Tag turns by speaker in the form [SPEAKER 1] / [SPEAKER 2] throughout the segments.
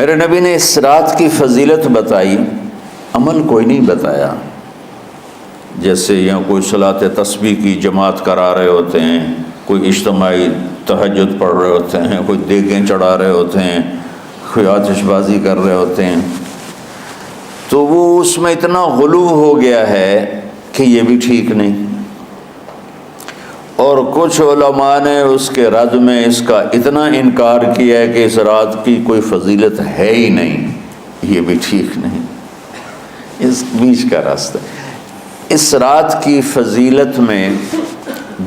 [SPEAKER 1] میرے نبی نے اس رات کی فضیلت بتائی، عمل کوئی نہیں بتایا۔ جیسے یہاں کوئی صلاۃ تسبیح کی جماعت کرا رہے ہوتے ہیں، کوئی اجتماعی تہجد پڑھ رہے ہوتے ہیں، کوئی دیگیں چڑھا رہے ہوتے ہیں، کوئی آتش بازی کر رہے ہوتے ہیں، تو وہ اس میں اتنا غلو ہو گیا ہے کہ یہ بھی ٹھیک نہیں۔ اور کچھ علماء نے اس کے رد میں اس کا اتنا انکار کیا ہے کہ اس رات کی کوئی فضیلت ہے ہی نہیں، یہ بھی ٹھیک نہیں۔ اس بیچ کا راستہ، اس رات کی فضیلت میں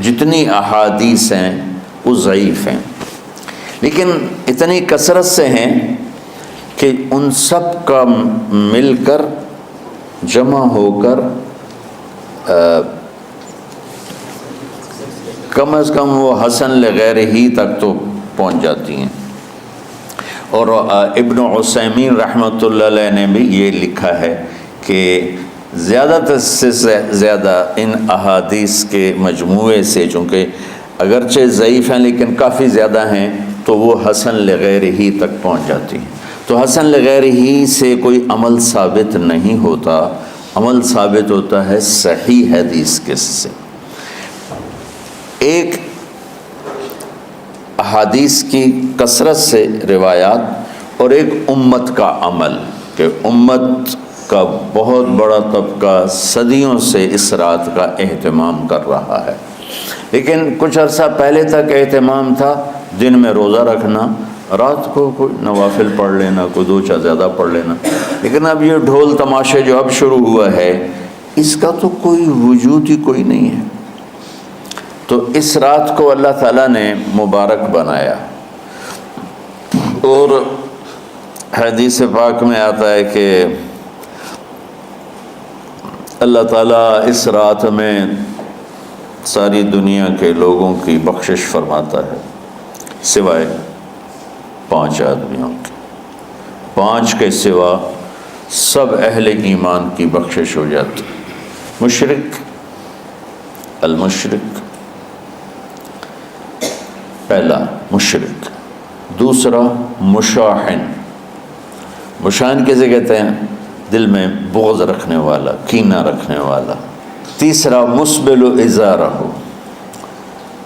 [SPEAKER 1] جتنی احادیث ہیں وہ ضعیف ہیں، لیکن اتنی کثرت سے ہیں کہ ان سب کا مل کر جمع ہو کر کم از کم وہ حسن لغیر ہی تک تو پہنچ جاتی ہیں۔ اور ابن عثیمین رحمۃ اللہ علیہ نے بھی یہ لکھا ہے کہ زیادہ سے زیادہ ان احادیث کے مجموعے سے، چونکہ اگرچہ ضعیف ہیں لیکن کافی زیادہ ہیں، تو وہ حسن لغیر ہی تک پہنچ جاتی ہیں۔ تو حسن لغیر ہی سے کوئی عمل ثابت نہیں ہوتا، عمل ثابت ہوتا ہے صحیح حدیث کے سے۔ ایک احادیث کی کثرت سے روایات، اور ایک امت کا عمل، کہ امت کا بہت بڑا طبقہ صدیوں سے اس رات کا اہتمام کر رہا ہے، لیکن کچھ عرصہ پہلے تک اہتمام تھا دن میں روزہ رکھنا، رات کو کوئی نوافل پڑھ لینا، کوئی دو چار زیادہ پڑھ لینا، لیکن اب یہ ڈھول تماشے جو اب شروع ہوا ہے اس کا تو کوئی وجود ہی کوئی نہیں ہے۔ تو اس رات کو اللہ تعالیٰ نے مبارک بنایا، اور حدیث پاک میں آتا ہے کہ اللہ تعالیٰ اس رات میں ساری دنیا کے لوگوں کی بخشش فرماتا ہے سوائے 5 آدمیوں کے، 5 کے سوا سب اہل ایمان کی بخشش ہو جاتی۔ مشرک، المشرک، پہلا مشرک، دوسرا مشاحن، مشاحن کسے کہتے ہیں؟ دل میں بغض رکھنے والا، کینہ رکھنے والا۔ تیسرا مسبل ازارہ،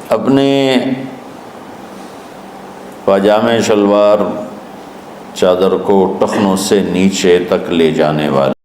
[SPEAKER 1] اپنے پاجامے شلوار چادر کو ٹخنوں سے نیچے تک لے جانے والا۔